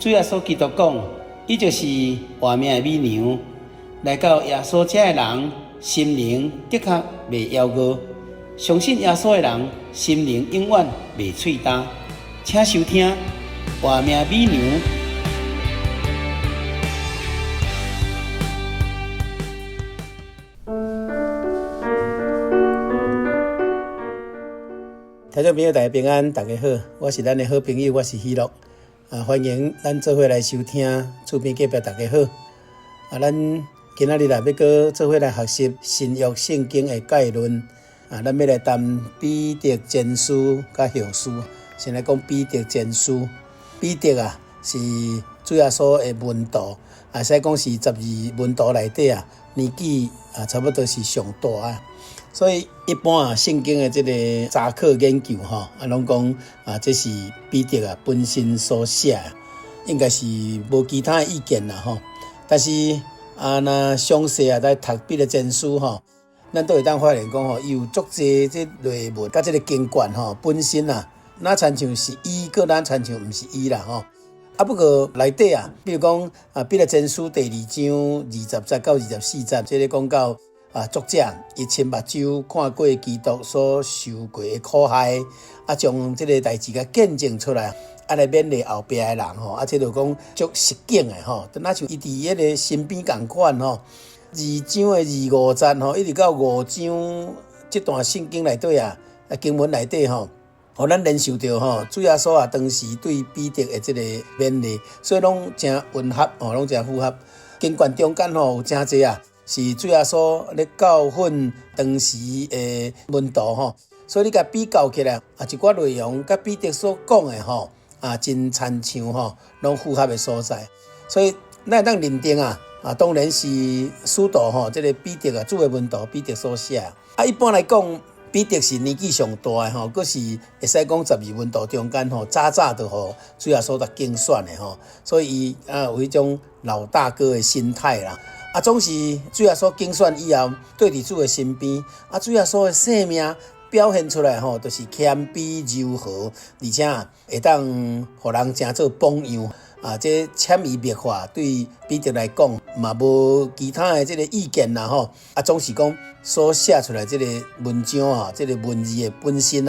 主耶稣基督讲，伊就是活命的美娘，来到耶稣遮的人，心灵的确袂夭饿。相信耶稣的人，心灵永远袂脆干。请收听《活命美娘》。听众朋友，大家平安，大家好，我是咱的好朋友，我是希洛。欢迎咱做伙来收听厝边隔壁大家好。咱今仔日要搁做伙来学习新约圣经的概论。咱要来谈彼得前书甲后书。先来讲彼得前书。彼得是主耶稣的门徒，使讲是12门徒内底年纪差不多是上大啊。所以一般圣经的这个查考研究拢讲这是彼得本身所写，应该是无其他的意见啦但是若详细来读彼得前书咱都会当发现讲伊有足济这内文甲这个经卷本身哪亲像是伊，搁哪亲像毋是伊啦不过内底比如讲彼得前书第2章20节到24节，这个讲到作者伊亲目睭看过基督所受过的苦害，将这个代志甲见证出来，来勉励后壁的人这就讲足实景的哪像伊伫迄个身边共款2章的25节一直到5章这段圣经内底经文内底互咱联想到主耶稣当时对彼得的这个勉励，所以拢真吻合拢真符合。经卷中间有真侪是主耶稣咧教训当时的门徒所以你甲比较起来一寡内容甲彼得所讲的真亲像拢符合的所在，所以咱会当认定当然是使徒这个彼得主的门徒彼得所写一般来讲，彼得是年纪上大的佫是会使讲12门徒中间早就互主耶稣甲竞选的所以伊有迄种老大哥的心态啦。总是主耶稣竞选以后，对伫主的身边，主耶稣的生命表现出来就是谦卑柔和，而且会当互人真做榜样这潜移默化对彼得来讲嘛无其他的这个意见啦总是讲所写出来这个文章这个文字的本身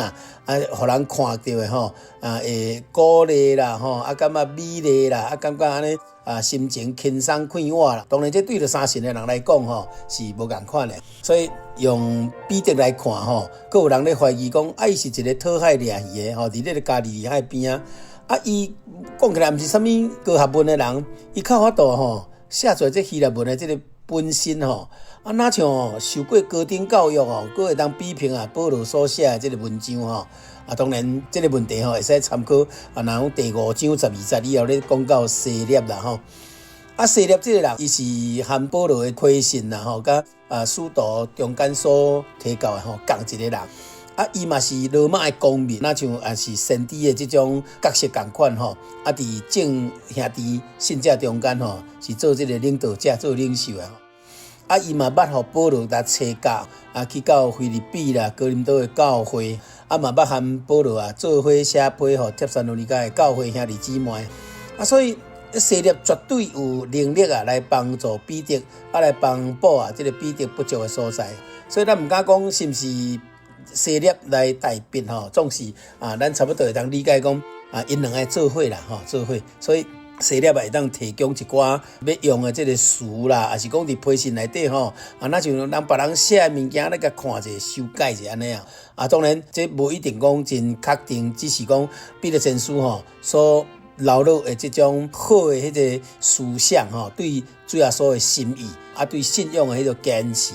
互人看到的会鼓励啦感觉美丽啦感觉安尼心情轻松快活啦。当然这对着三神的人来讲是无共款的，所以用彼得来看佫有人咧怀疑讲伊是一个讨海掠鱼的伫咧加利利海边伊讲起来毋是啥物高学问的人，伊靠法度写出来这希腊文的这个本身哪像受过高等教育佫会当比评保罗所写的这个文章当然这个问题会使参考若第5章12节以后咧讲到西列啦西列这个人伊是和保罗的推信啦甲使徒中间所提到的共一个人伊嘛是罗马的公民，那像是先知的这种角色共款伫众兄弟信者中间是做这个领导者做领袖伊嘛捌互保罗来车教去到腓立比啦哥林多的教会嘛捌和保罗做伙写批互帖撒罗尼迦的教会兄弟姊妹所以西列绝对有能力来帮助彼得来帮补这个彼得不足的所在，所以咱毋敢讲是毋是西列来代笔总是咱差不多会当理解讲因两个做伙啦做伙，所以西列会当提供一寡要用的这个词啦，还是讲伫批信内底那像人别人写的物件咧甲看者修改者安尼当然这无一定讲真确定，只是讲彼得前书所流露的这种好的迄个思想对主耶稣的心意对信仰的迄个坚持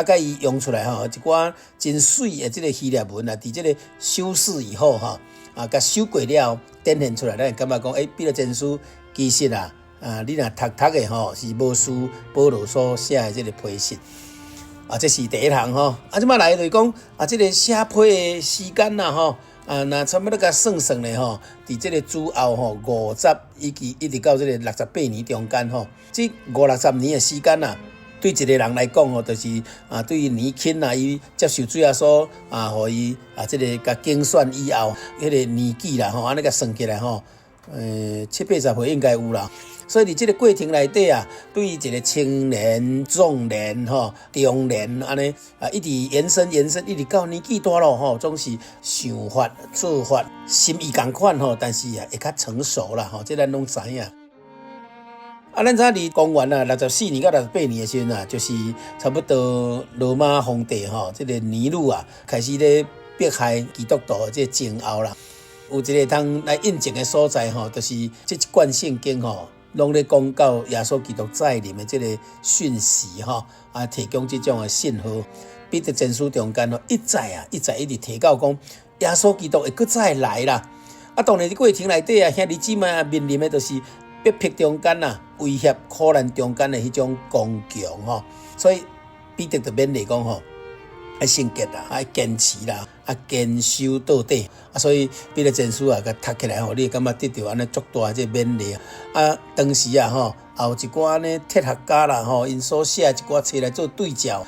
甲伊用出来一寡真水的这个希腊文伫这个修饰以后甲修过了展现出来，咱会感觉讲彼得前书其实你若读的是无输保罗所写的这个批信这是第一项即摆来就是讲这个写批的时间那差不多甲算算咧伫这个主后50一直到这个68年中间这50-60年的时间对一个人来讲就是对于年轻伊接受主耶稣互伊这个甲竞选以后迄个年纪啦安尼甲算起来70-80岁应该有啦。所以伫这个过程内底啊，对于一个青年、壮年、中年安尼一直延伸，一直到年纪大咯总是想法、做法、心意同款但是会较成熟啦这咱拢知影。咱知伫公元64年到68年的时阵就是差不多罗马皇帝这个尼禄开始咧迫害基督徒的这个前后啦，有一个通来印证的所在就是这一卷圣经拢咧讲到耶稣基督再临的这个讯息提供这种的信号。彼得前书中间一再一直提到讲耶稣基督会搁再来啦。当然伫过程内底兄弟姊妹面临的就是逼迫中间威胁苦难中间的迄种刚强所以彼得就勉励讲爱圣洁啦，爱坚持啦，坚守到底所以彼得前书甲读起来你会感觉得到安尼足大这勉励当时也有一寡呢哲学家啦因所写一寡册来做对照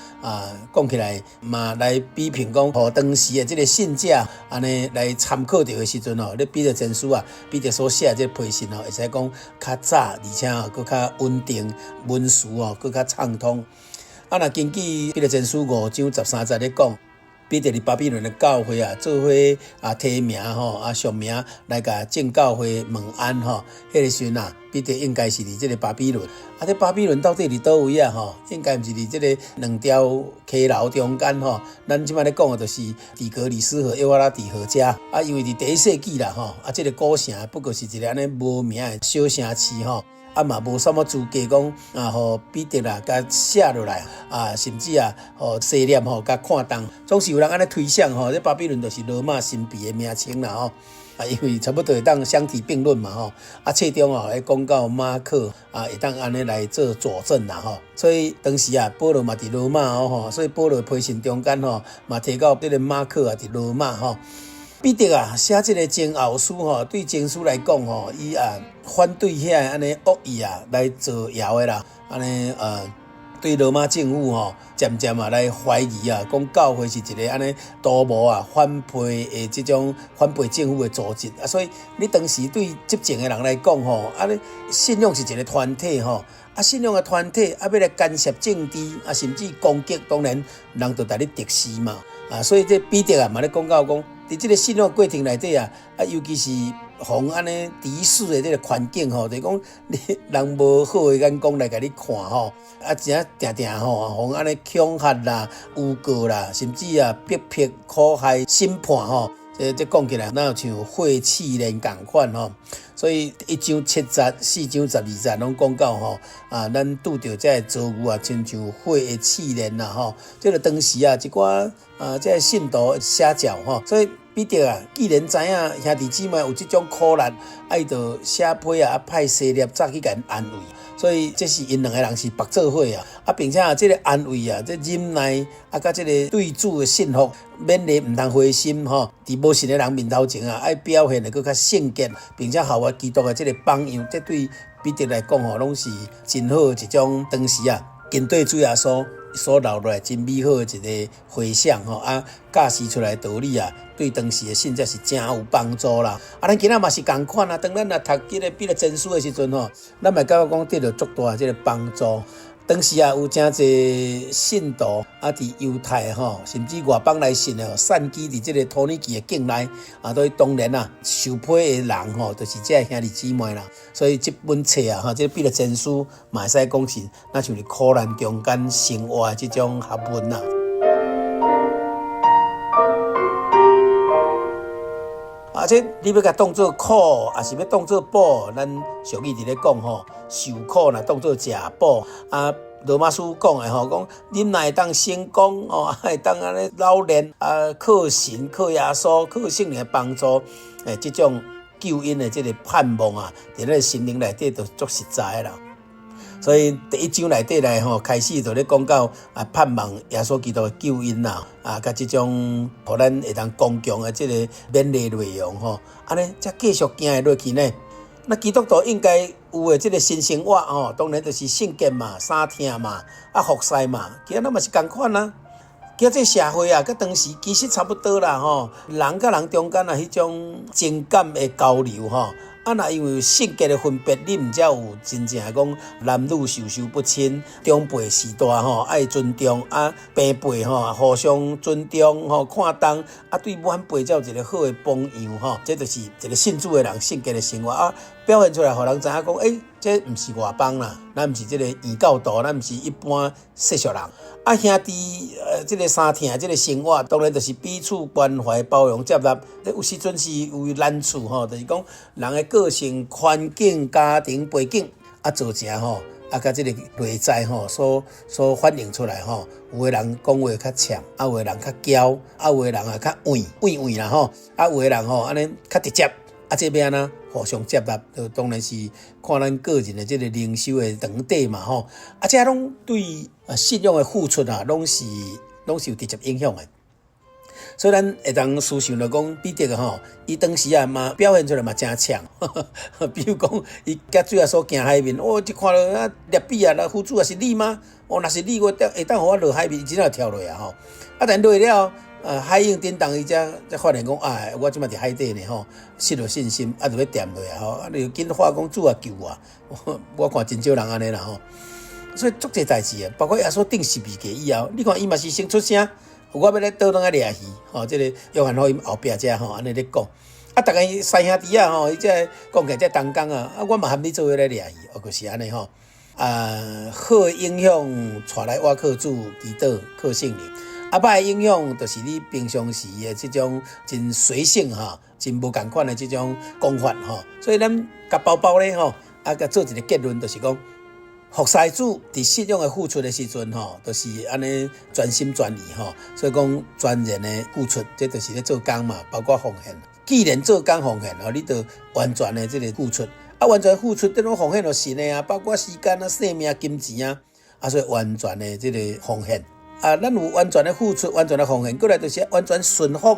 讲起来嘛来比评讲当时的这个信者安尼来参考着的时阵你彼得前书彼得所写的这个批信会使讲较早，而且佫较稳定，文词佫较畅通。若根据彼得前书5章13节咧讲，彼得伫巴比伦的教会做伙提名署名来甲正教会问安迄个时阵彼得应该是伫这个巴比伦。这巴比伦到底伫倒位应该毋是伫这个两条溪流中间咱即摆咧讲的就是底格里斯河、幼发拉底河遮因为伫第1世纪啦这个古城不过是一个安尼无名的小城市嘛无什么资格讲互彼得甲写落来甚至互西念甲看重，总是有人安尼推想这巴比伦就是罗马新币的名称啦因为差不多会当相提并论嘛册中会讲到马可会当安尼来做佐证啦所以当时保罗嘛伫罗马所以保罗批信中间嘛提到这个马可伫罗马彼得写这个前后书对前书来讲伊反对遐安尼恶意来造谣的啦，安尼对罗马政府渐渐来怀疑讲教会是一个安尼多谋反背的这种反背政府的组织所以你当时对执政的人来讲安尼信仰是一个团体信仰的团体要来干涉政治甚至攻击，当然人就带你敌视嘛所以这彼得嘛咧讲到讲伫这个信仰过程内底尤其是互安尼敌视的这个环境就是讲你人无好的眼光来甲你看真定定互安尼恐吓啦、诬告啦，甚至逼迫、苦害、审判这讲起来哪有像血气连共款所以1章7节、4章12节拢讲到咱拄着这遭遇亲像血的气连啦这个当时一寡这信徒写照所以彼得既然知影兄弟姊妹有这种苦难，爱就写批派西念早去甲因安慰，所以这是因两个人是白做伙并且这个安慰这忍耐甲这个对主的信服，勉励唔通灰心伫无信的人面头前爱表现得更较圣洁，并且效法基督的这个榜样，这对彼得来讲拢是真好一种当时跟对主耶稣所留落来真美好的一个回想教示出来的道理对当时的信者是真有帮助啦咱今仔嘛是同款当咱读这个彼得前书的时阵咱嘛感觉讲得到足大这个帮助。当时有真侪信徒伫犹太甚至外邦来信的散居伫这个土耳其的境内所以当然受批的人就是这兄弟姊妹啦。所以这本册这彼得前书嘛会使讲是那像是苦难中间生活的这种学问啦。这你要甲当作苦，还是要当作补？咱俗语伫咧讲受苦若当作食补罗马书讲的讲忍耐会当成功会当安尼老练靠神、靠耶稣、靠圣灵的帮助这种救恩的这个盼望伫咱心灵内底就足实在啦。所以第1章内底来开始就咧讲到盼望耶稣基督的救恩甲这种互咱会当刚强的这个勉励内容安尼才继续行下落去呢。那基督徒应该有的这个新生活当然就是圣洁嘛、三听嘛、服侍嘛，其实咱嘛是同款其实这社会甲当时其实差不多啦人甲人中间迄种情感的交流若因为性格的分别，你毋才有真正讲男女授受不亲，长辈时代爱尊重平辈互相尊重看重对晚辈才有一个好的榜样这就是一个信主的人性格的生活表现出来，互人知影讲这毋是外邦啦，咱毋是这个异教徒，咱毋是一般世俗人兄弟这个相疼这个生活，当然就是彼此关怀、包容、接纳。有时阵是有难处就是讲人的个性、环境、家庭背景造成甲这个内在所反映出来有的人讲话较呛，有的人较骄，有的人较畏啦有的人安尼较直接这边呢互相接纳，当然是看咱个人的这个灵修的长底嘛这拢对信仰的付出拢是有直接影响的。所以咱会当思想就讲彼得伊当时嘛表现出来嘛真呛比如讲伊甲主耶稣行海面一看到列比夫主是你吗？若是你我会当互我落海面，真正跳落但落了海涌颠动，伊才发现讲我即马伫海底呢失了信心就要沉落你紧话讲主救我看真少人安尼啦所以足侪代志包括耶稣定十字架以后，你看伊嘛是先出声，我要来倒转来掠鱼这个约翰福音后壁遮安尼咧讲逐个三兄弟伊才讲起来才同工我嘛含你做伙来掠鱼就是安尼好影响带来我靠主祈祷靠圣灵歹的影响就是你平常时的这种真随性真无同款的这种讲法所以咱甲包包咧甲做一个结论，就是讲服侍主伫信仰的付出的时阵就是安尼全心全意所以讲全然的付出，这就是咧做工嘛，包括奉献。既然做工奉献你就完全的这个付出完全付出这种奉献就神的包括时间生命金钱所以完全的这个奉献咱有完全的付出，完全的奉献，过来就是完全顺服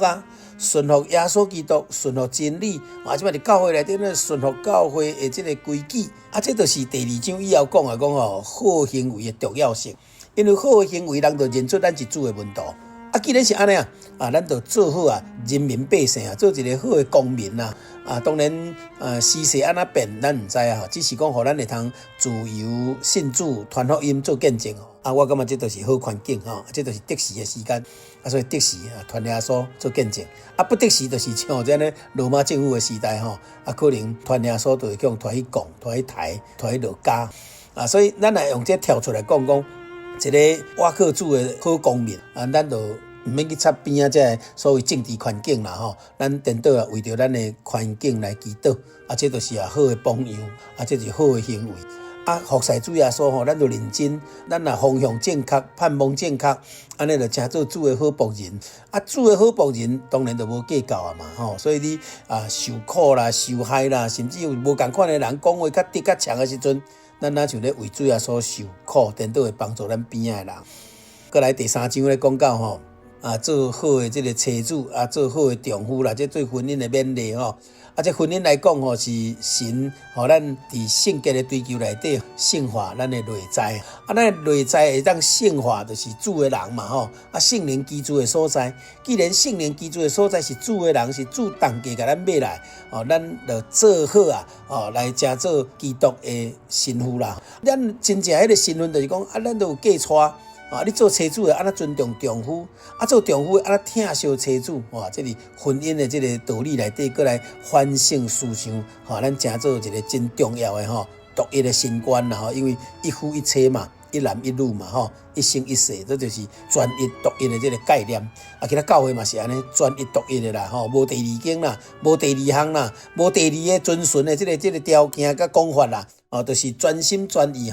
顺服耶稣基督，顺服真理即摆伫教会内底咧顺服教会的这个规矩这就是第二章以后讲好行为的重要性。因为好的行为，人就认出咱是主的门徒既然是安尼咱就做好人民百姓做一个好的公民当然时势安怎变咱毋知只是讲互咱会通自由信主传福音做见证我感觉这就是好环境这就是得时的时间所以得时传耶稣做见证不得时就是像这样罗马政府的时代可能传耶稣就会叫传去讲传去台传去落家所以咱来用这跳出来讲一个我靠主的好公民咱就毋免去插边这所谓政治环境啦咱颠倒为着咱的环境来祈祷这就是好的榜样这是好的行为服侍主耶稣咱就认真，咱方向正确，盼望正确，安尼就成做主的好仆人主的好仆人当然就无计较嘛所以你受苦啦、受害啦，甚至有无同款的人讲话较直较强的时阵，咱像咧为主耶稣受苦，颠倒会帮助咱边仔的人。过来第三章咧讲到做好的这个妻子做好的丈夫啦，这对婚姻的勉励这婚姻来讲是神咱伫性格的追求内底圣化咱的内在咱内在会当圣化就是主的人嘛圣灵居住的所在。既然圣灵居住的所在是主的人，是主当家甲咱买来咱就做好来成做基督的新妇啦。咱真正迄个身份就是讲咱都有嫁娶你做妻子的安怎尊重丈夫做丈夫的安怎疼惜妻子这是婚姻的这个道理内底过来反省思想咱成做一个真重要的独一的身观啦因为一夫一妻嘛，一男一女嘛一生一世，这就是专一独一的这个概念其他教会嘛是安尼专一独一的啦无第二间啦，无第二项啦，无第二个遵循的这个条件甲讲法啦就是专心专意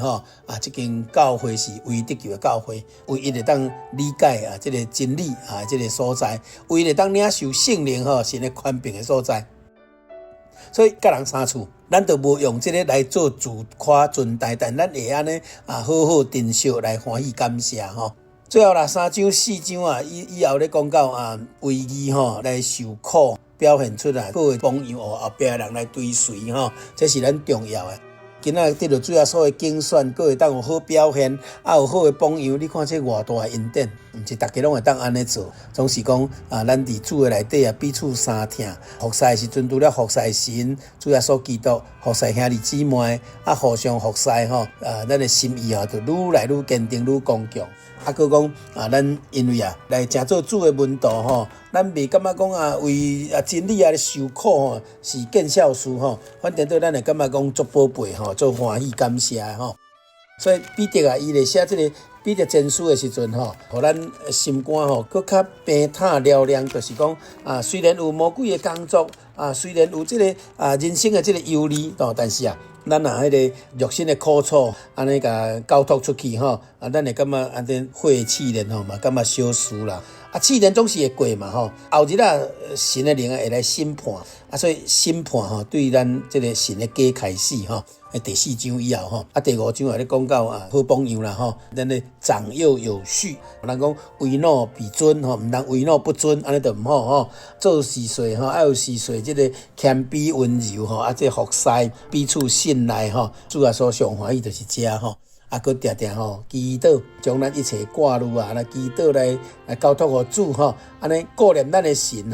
这间教会是唯一得救的教会，唯一会当理解这个真理这个所在，唯一会当领受圣灵神的权柄的所在。所以甲人相处，咱就无用这个来做自夸尊大，但咱会安尼好好珍惜来欢喜感谢最后啦，3章4章以后咧讲到为义来受苦，表现出来好的榜样后壁的人来追随这是咱重要的。今仔得到主耶稣的竞选，佫会当有好表现，有好的榜样。你看这偌大的恩典，毋是大家拢会当安尼做，总是讲咱伫主的内底彼此相听。服侍的时阵，除了服侍神，主耶稣基督，服侍兄弟姊妹，互相服侍咱的心意就愈来愈坚定，愈刚强。佫讲咱因为来成做主的门徒咱袂感觉讲为真理咧受苦是见笑事反正对咱会感觉讲足宝贝足欢喜感谢所以彼得伊咧写这个彼得前书的时阵互咱心肝佫较平坦嘹亮，就是讲虽然有魔鬼的工作虽然有这个人生的这个忧虑但是咱迄个肉身的苦楚，安尼甲交托出去咱会感觉安尼晦气人嘛，感觉小事啦。试炼总是会过嘛后日神的灵会来审判所以审判对咱这个神的家开始第4章以后第5章咧讲到好榜样啦咱咧长幼有序，人讲为奴必尊毋通为奴不尊，安尼就毋好做事岁要有事岁这个谦卑温柔这服侍彼此信赖主要所上欢喜就是这佫定定祈祷，将咱一切挂入来祈祷来交托互主安尼顾念咱的神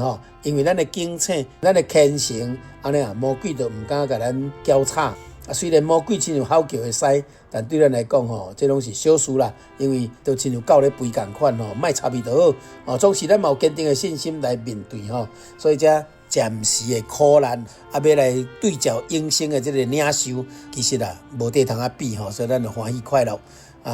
因为咱的敬请，咱的虔诚，安尼魔鬼就毋敢甲咱搅吵虽然魔鬼亲像吼叫会使，但对咱来讲这拢是小事啦，因为都亲像狗咧吠共款莫插伊就好总是咱有坚定的信心来面对所以这暂时的苦难要来对照永生的这个领受，其实无地通比所以咱就欢喜快乐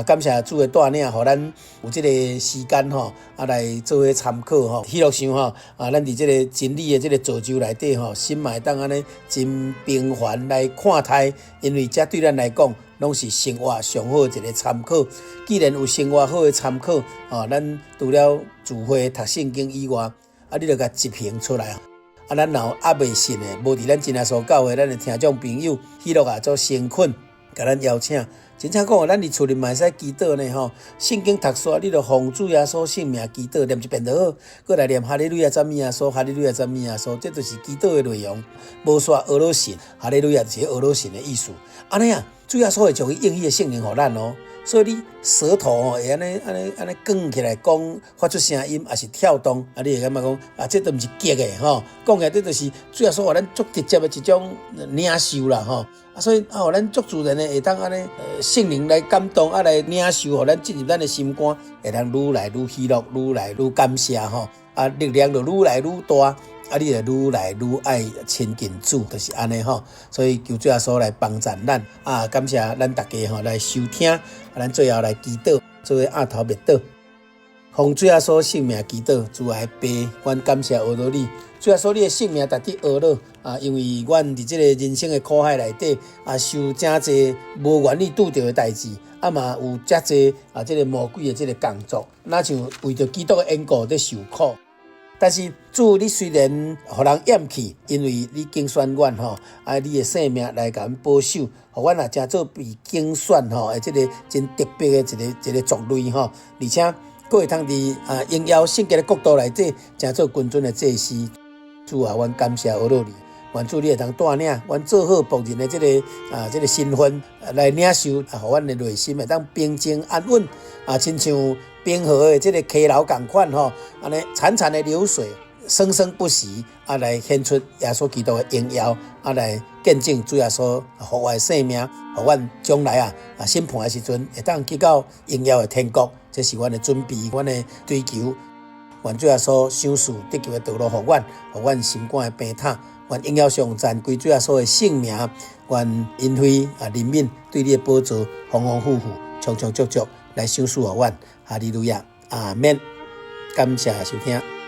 感谢主的带领，互咱有这个时间来做伙参考喜乐想咱伫这个真理的这个造就内底心嘛会当安尼真平凡来看待，因为这对咱来讲拢是生活上好的一个参考。既然有生活好的参考咱除了聚会读圣经以外你就甲集评出来咱若还未信的，无伫咱真耶稣教会咱的听众朋友喜乐做先困，甲咱邀请。真正讲咱伫厝里嘛会使祈祷呢圣经读煞，你著奉主耶稣圣名祈祷，念一遍就好。搁来念哈利路亚赞美耶稣，哈利路亚赞美耶稣，这就是祈祷的内容。无煞俄罗神，哈利路亚就是俄罗神的意思。安尼主耶稣会将伊应许的圣灵互咱所以你舌头会安尼卷起来讲，发出声音，也是跳动你会感觉讲这都毋是假的讲起来这就是主耶稣互咱足直接的一种领受啦所以咱足自然的会当安尼圣灵来感动来领受互咱进入咱的心肝，会当愈来愈喜乐，愈来愈感谢力量就愈来愈大你就愈来愈爱亲近主，就是安尼所以求主耶稣来帮助咱感谢咱大家来收听咱最后来祈祷，做伙额头灭倒，奉主耶稣圣名祈祷，主爱爸，阮感谢俄罗你，主耶稣你的圣名值得俄罗因为阮伫这个人生的苦海内底受真济无愿意拄到的代志嘛有遮济这个魔鬼的这个工作，那像为着基督的缘故在受苦。但是主，你虽然互人厌弃，因为你竞选阮你的性命来甲阮保守，互阮真做被竞选这个真特别的一个族类而且佫会通伫荣耀圣洁的国度内底，真做君尊的祭司。主阮感谢俄罗你，愿主你会当带领阮做好仆人的这个身份来领受，互阮的内心会当平静安稳亲像冰河的这个溪流同款安尼潺潺的流水，生生不息来显出耶稣基督的荣耀来见证主耶稣互我的生命，互阮将来审判的时阵会当去到荣耀的天国，这是阮的准备，阮的追求。愿主耶稣赏赐得救的道路互阮心肝的平坦，愿荣耀上赞归主耶稣的圣名，愿恩惠怜悯对你的宝座丰丰富富充充足足来赏赐互阮，哈利路亚，阿免。感谢收听。